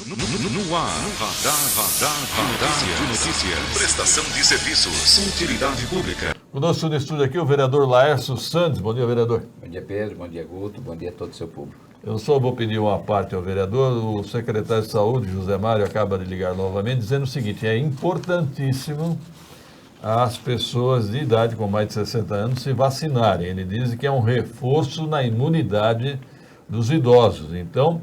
No ar, Radar de Notícias. Prestação de serviços. Utilidade pública. Conosco no estúdio aqui o vereador Laércio Santos. Bom dia, vereador. Bom dia, Pedro. Bom dia, Guto. Bom dia a todo o seu público. Eu só vou pedir uma parte ao vereador. O secretário de Saúde, José Mário, acaba de ligar novamente, dizendo o seguinte: é importantíssimo as pessoas de idade com mais de 60 anos se vacinarem. Ele diz que é um reforço na imunidade dos idosos. Então,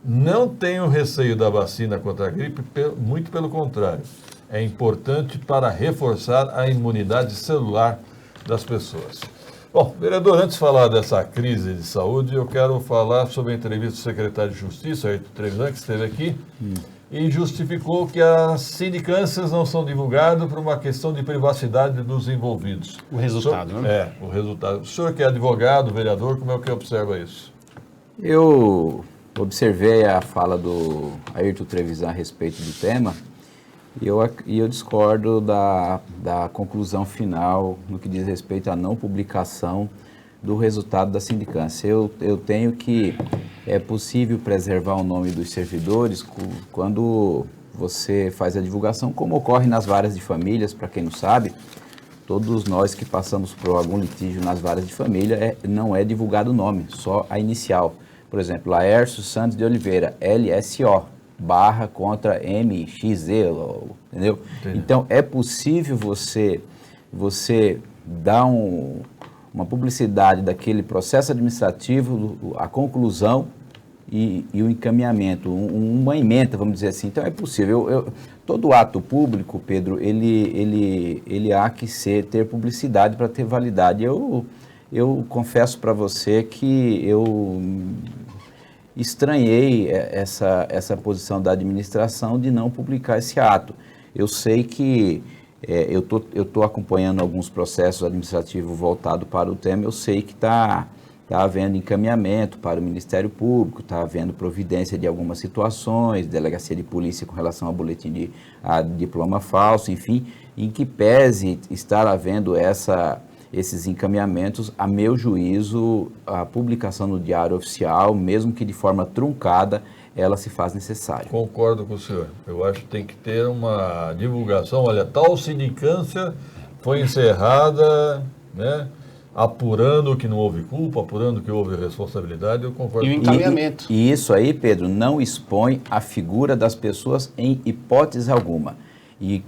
não tenho receio da vacina contra a gripe, muito pelo contrário. É importante para reforçar a imunidade celular das pessoas. Bom, vereador, antes de falar dessa crise de saúde, eu quero falar sobre a entrevista do secretário de Justiça, Ayrton Trevisan, que esteve aqui, e justificou que as sindicâncias não são divulgadas por uma questão de privacidade dos envolvidos. O resultado, né? É, o resultado. O senhor que é advogado, vereador, como é que observa isso? Eu observei a fala do Ayrton Trevisan a respeito do tema e eu discordo da conclusão final no que diz respeito à não publicação do resultado da sindicância. Eu tenho que é possível preservar o nome dos servidores quando você faz a divulgação, como ocorre nas varas de famílias. Para quem não sabe, todos nós que passamos por algum litígio nas varas de família, não é divulgado o nome, só a inicial. Por exemplo, Laércio Santos de Oliveira, LSO, barra contra MXZ, entendeu? Entendi. Então, é possível você dar uma publicidade daquele processo administrativo, a conclusão e o encaminhamento, uma ementa, vamos dizer assim. Então, é possível. Todo ato público, Pedro, ele há que ter publicidade para ter validade. Eu confesso para você que eu estranhei essa posição da administração de não publicar esse ato. Eu sei que eu estou acompanhando alguns processos administrativos voltados para o tema, eu sei que está havendo encaminhamento para o Ministério Público, está havendo providência de algumas situações, delegacia de polícia com relação ao boletim de diploma falso, enfim, em que pese estar havendo esses encaminhamentos, a meu juízo, a publicação no Diário Oficial, mesmo que de forma truncada, ela se faz necessária. Concordo com o senhor. Eu acho que tem que ter uma divulgação. Olha, tal sindicância foi encerrada, né, apurando que não houve culpa, apurando que houve responsabilidade. Eu concordo. E o encaminhamento. E isso aí, Pedro, não expõe a figura das pessoas em hipótese alguma. E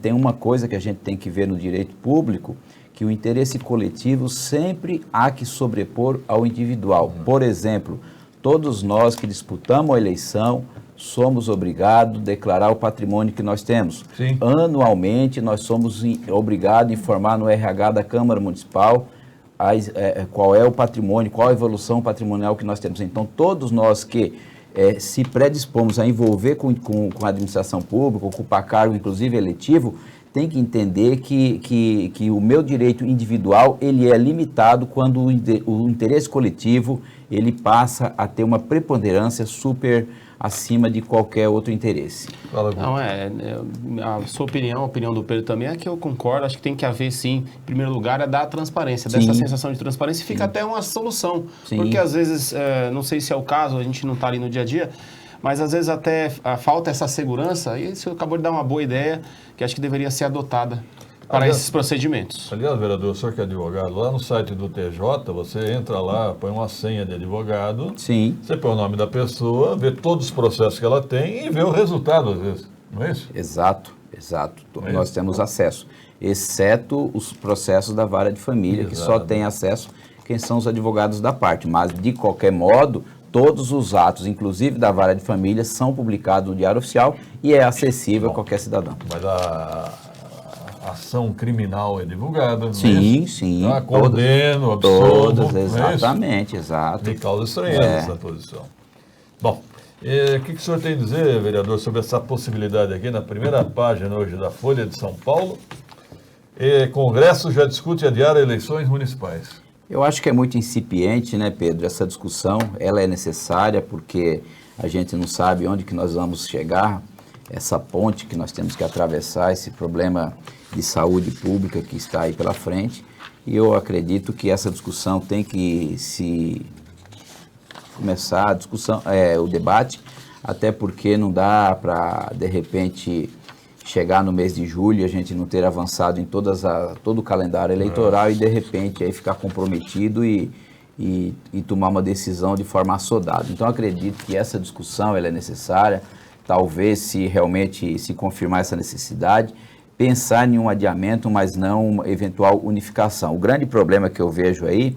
tem uma coisa que a gente tem que ver no direito público, que o interesse coletivo sempre há que sobrepor ao individual. Por exemplo, todos nós que disputamos a eleição somos obrigados a declarar o patrimônio que nós temos. Sim. Anualmente, nós somos obrigados a informar no RH da Câmara Municipal qual é o patrimônio, qual a evolução patrimonial que nós temos. Então, todos nós que se predispomos a envolver com a administração pública, ocupar cargo, inclusive eletivo, tem que entender que o meu direito individual ele é limitado quando o interesse coletivo ele passa a ter uma preponderância super acima de qualquer outro interesse. Não, a sua opinião, a opinião do Pedro também é que eu concordo, acho que tem que haver sim, em primeiro lugar, é da transparência, Sim. dessa sensação de transparência, e fica até uma solução, Sim. porque às vezes, não sei se é o caso, a gente não está ali no dia a dia, mas às vezes até falta essa segurança, e você acabou de dar uma boa ideia, que acho que deveria ser adotada para esses procedimentos. Aliás, vereador, o senhor que é advogado, lá no site do TJ, você entra lá, põe uma senha de advogado, Sim. Você põe o nome da pessoa, vê todos os processos que ela tem e vê o resultado, às vezes, não é isso? Exato. Nós temos acesso, exceto os processos da vara de família, Exato. que só tem acesso quem são os advogados da parte, mas de qualquer modo, todos os atos, inclusive da vara de família, são publicados no Diário Oficial e é acessível a qualquer cidadão. Mas a ação criminal é divulgada, Sim, não é? sim. Tá, condeno, absolvo. Todas, não é isso? exatamente, exato. Me causa estranheza essa posição. Bom, o que o senhor tem a dizer, vereador, sobre essa possibilidade aqui na primeira página hoje da Folha de São Paulo? Congresso já discute adiar eleições municipais. Eu acho que é muito incipiente, né, Pedro, essa discussão. Ela é necessária porque a gente não sabe onde que nós vamos chegar, essa ponte que nós temos que atravessar, esse problema de saúde pública que está aí pela frente. E eu acredito que essa discussão tem que começar o debate até porque não dá para, de repente, chegar no mês de julho e a gente não ter avançado em todo o calendário eleitoral e, de repente, aí ficar comprometido e tomar uma decisão de forma assodada. Então, acredito que essa discussão ela é necessária, talvez, se realmente se confirmar essa necessidade, pensar em um adiamento, mas não uma eventual unificação. O grande problema que eu vejo aí,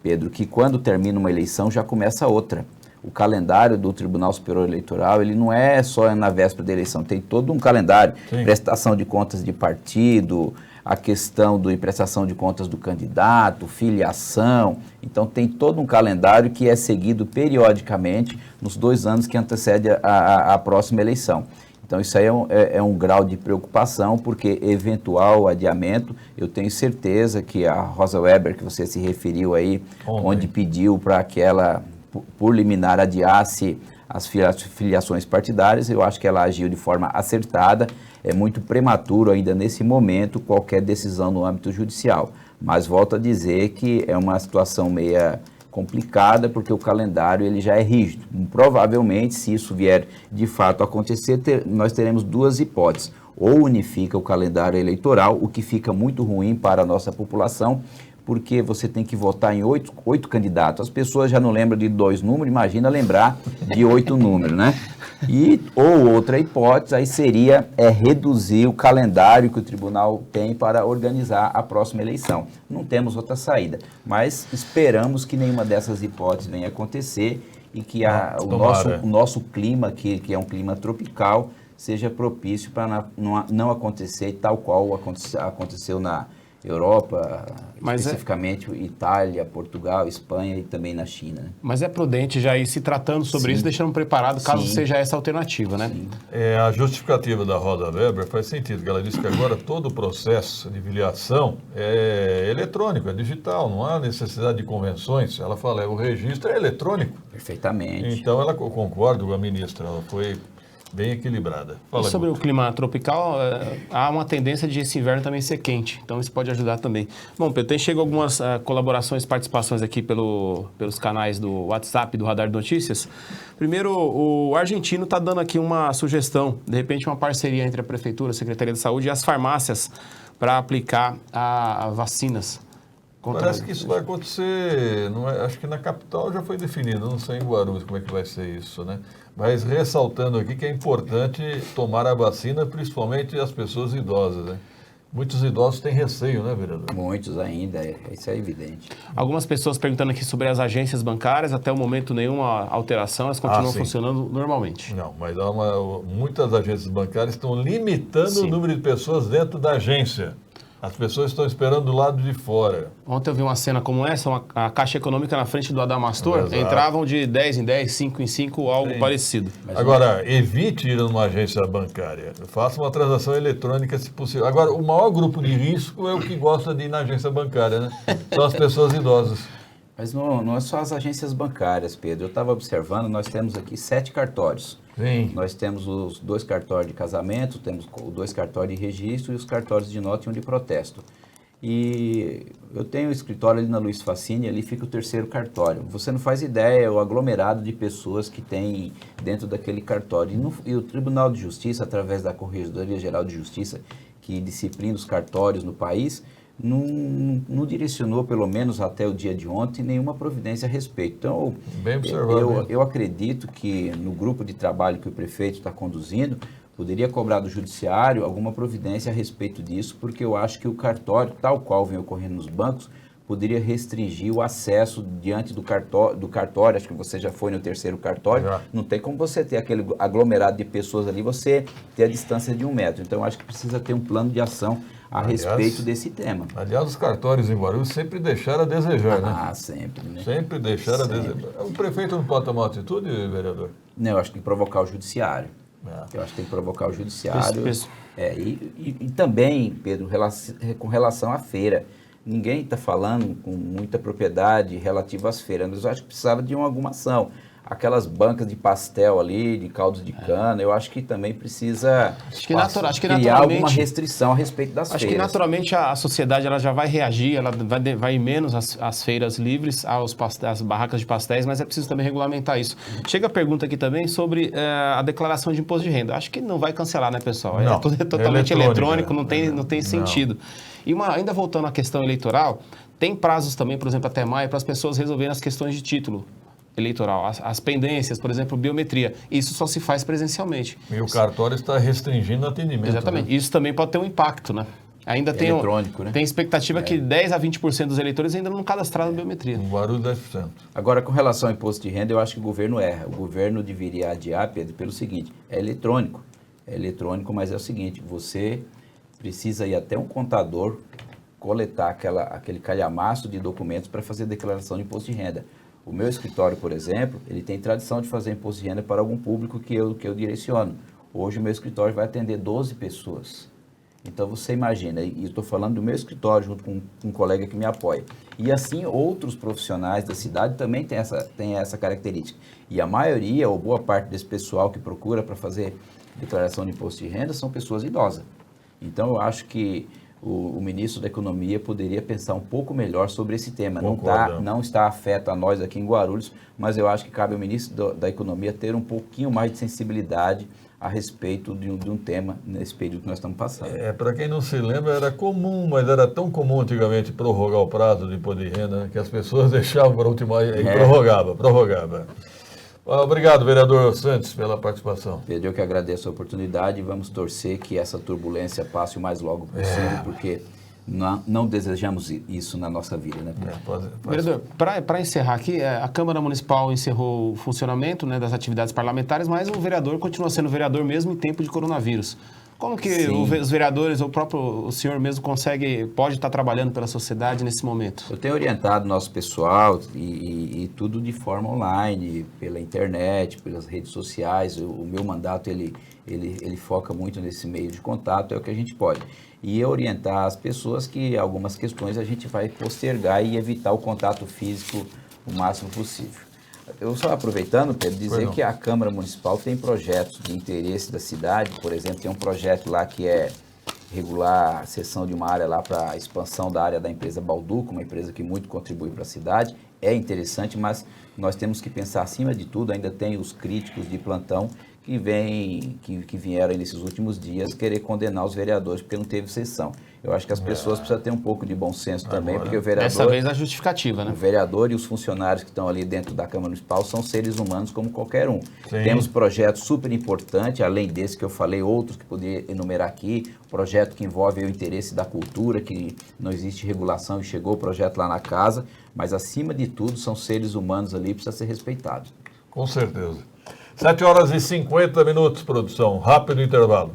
Pedro, que quando termina uma eleição já começa outra. O calendário do Tribunal Superior Eleitoral, ele não é só na véspera da eleição, tem todo um calendário, Sim. Prestação de contas de partido, a questão da prestação de contas do candidato, filiação, então tem todo um calendário que é seguido periodicamente nos 2 anos que antecedem a próxima eleição. Então isso aí é um grau de preocupação, porque eventual adiamento, eu tenho certeza que a Rosa Weber, que você se referiu aí, onde pediu para que ela, por liminar, adiasse as filiações partidárias, eu acho que ela agiu de forma acertada. É muito prematuro ainda nesse momento qualquer decisão no âmbito judicial, mas volto a dizer que é uma situação meia complicada, porque o calendário ele já é rígido. Provavelmente, se isso vier de fato a acontecer, nós teremos 2 hipóteses. Ou unifica o calendário eleitoral, o que fica muito ruim para a nossa população, porque você tem que votar em 8 candidatos. As pessoas já não lembram de 2 números, imagina lembrar de 8 números, né? Ou outra hipótese aí seria reduzir o calendário que o tribunal tem para organizar a próxima eleição. Não temos outra saída, mas esperamos que nenhuma dessas hipóteses venha acontecer e que o nosso clima, que é um clima tropical, seja propício para não acontecer tal qual aconteceu na Europa, especificamente Itália, Portugal, Espanha e também na China. Né? Mas é prudente já ir se tratando sobre isso, deixando preparado caso seja essa alternativa, né? A justificativa da Rosa Weber faz sentido, que ela disse que agora todo o processo de filiação é eletrônico, é digital, não há necessidade de convenções. Ela fala, o registro é eletrônico. Perfeitamente. Então, eu concordo com a ministra, ela foi bem equilibrada. Fala, sobre o clima tropical, há uma tendência de esse inverno também ser quente, então isso pode ajudar também. Bom, Pedro, tem chegado algumas colaborações, participações aqui pelos canais do WhatsApp, do Radar de Notícias. Primeiro, o argentino está dando aqui uma sugestão, de repente uma parceria entre a Prefeitura, a Secretaria de Saúde e as farmácias para aplicar vacinas. Parece que isso vai acontecer, acho que na capital já foi definido, não sei em Guarulhos como é que vai ser isso, né? Mas ressaltando aqui que é importante tomar a vacina, principalmente as pessoas idosas, né? Muitos idosos têm receio, né, vereador? Muitos ainda, isso é evidente. Algumas pessoas perguntando aqui sobre as agências bancárias, até o momento nenhuma alteração, elas continuam funcionando normalmente. Não, mas muitas agências bancárias estão limitando o número de pessoas dentro da agência. As pessoas estão esperando do lado de fora. Ontem eu vi uma cena como essa, a Caixa Econômica na frente do Adamastor, entravam de 10 em 10, 5 em 5, algo parecido. Agora, evite ir numa agência bancária. Faça uma transação eletrônica se possível. Agora, o maior grupo de risco é o que gosta de ir na agência bancária, né? São as pessoas idosas. Mas não é só as agências bancárias, Pedro. Eu estava observando, nós temos aqui 7 cartórios. Sim. Nós temos os 2 cartórios de casamento, temos 2 cartórios de registro e os cartórios de nota e um de protesto. E eu tenho um escritório ali na Luiz Facini, ali fica o 3º cartório. Você não faz ideia o aglomerado de pessoas que tem dentro daquele cartório. E o Tribunal de Justiça, através da Corregedoria Geral de Justiça, que disciplina os cartórios no país, não direcionou, pelo menos até o dia de ontem, nenhuma providência a respeito. Então, bem observado, eu acredito que no grupo de trabalho que o prefeito está conduzindo, poderia cobrar do judiciário alguma providência a respeito disso, porque eu acho que o cartório, tal qual vem ocorrendo nos bancos, poderia restringir o acesso diante do cartório, acho que você já foi no 3º cartório, não tem como você ter aquele aglomerado de pessoas ali, você ter a distância de 1 metro. Então, eu acho que precisa ter um plano de ação a respeito desse tema. Aliás, os cartórios em Guarulhos sempre deixaram a desejar, né? Sempre, né? Sempre deixaram a desejar. O prefeito não pode tomar atitude, vereador? Não, eu acho que tem que provocar o judiciário. Eu acho que tem que provocar o judiciário. E também, Pedro, com relação à feira. Ninguém está falando com muita propriedade relativa às feiras, mas eu acho que precisava de alguma ação. aquelas bancas de pastel ali, de caldos de cana, eu acho que também precisa criar alguma restrição a respeito das feiras. Acho que naturalmente a sociedade ela já vai reagir, ela vai menos às feiras livres, às barracas de pastéis, mas é preciso também regulamentar isso. Chega a pergunta aqui também sobre a declaração de imposto de renda. Acho que não vai cancelar, né, pessoal? Não, É totalmente eletrônico, não tem sentido. E ainda voltando à questão eleitoral, tem prazos também, por exemplo, até maio, para as pessoas resolverem as questões de título eleitoral, as pendências, por exemplo, biometria. Isso só se faz presencialmente. E o cartório está restringindo o atendimento. Exatamente. Né? Isso também pode ter um impacto, né? Ainda tem eletrônico, né? Tem expectativa que 10 a 20% dos eleitores ainda não cadastraram biometria. Um Guarulhos 10%. Agora, com relação ao imposto de renda, eu acho que o governo erra. O governo deveria adiar, Pedro, pelo seguinte, é eletrônico. É eletrônico, mas é o seguinte, você precisa ir até um contador coletar aquele calhamaço de documentos para fazer declaração de imposto de renda. O meu escritório, por exemplo, ele tem tradição de fazer imposto de renda para algum público que eu direciono. Hoje o meu escritório vai atender 12 pessoas. Então você imagina, e estou falando do meu escritório junto com um colega que me apoia. E assim outros profissionais da cidade também têm essa característica. E a maioria, ou boa parte desse pessoal que procura para fazer declaração de imposto de renda são pessoas idosas. Então eu acho que o ministro da Economia poderia pensar um pouco melhor sobre esse tema. Não está afeto a nós aqui em Guarulhos, mas eu acho que cabe ao ministro da Economia ter um pouquinho mais de sensibilidade a respeito de um tema nesse período que nós estamos passando. Para quem não se lembra, era comum, mas era tão comum antigamente prorrogar o prazo de imposto de renda, que as pessoas deixavam para a última hora e prorrogava. Obrigado, vereador Santos, pela participação. Pedro, eu que agradeço a oportunidade e vamos torcer que essa turbulência passe o mais logo possível, porque não desejamos isso na nossa vida, né, Pedro? Vereador, para encerrar aqui, a Câmara Municipal encerrou o funcionamento, né, das atividades parlamentares, mas o vereador continua sendo vereador mesmo em tempo de coronavírus. Como que os vereadores, ou o senhor mesmo pode estar trabalhando pela sociedade nesse momento? Eu tenho orientado nosso pessoal e tudo de forma online, pela internet, pelas redes sociais. O meu mandato, ele foca muito nesse meio de contato, é o que a gente pode. E orientar as pessoas que algumas questões a gente vai postergar e evitar o contato físico o máximo possível. Eu só aproveitando, Pedro, dizer que a Câmara Municipal tem projetos de interesse da cidade. Por exemplo, tem um projeto lá que é regular a cessão de uma área lá para a expansão da área da empresa Balduco, uma empresa que muito contribui para a cidade. É interessante, mas nós temos que pensar acima de tudo, ainda tem os críticos de plantão que vieram aí nesses últimos dias querer condenar os vereadores porque não teve sessão. Eu acho que as pessoas precisam ter um pouco de bom senso também, porque o vereador... Dessa vez a justificativa, né? O vereador e os funcionários que estão ali dentro da Câmara Municipal são seres humanos como qualquer um. Sim. Temos projetos super importantes, além desse que eu falei, outros que poderia enumerar aqui, projeto que envolve o interesse da cultura, que não existe regulação e chegou o projeto lá na casa, mas acima de tudo são seres humanos ali, precisa ser respeitados. Com certeza. 7h50, produção. Rápido intervalo.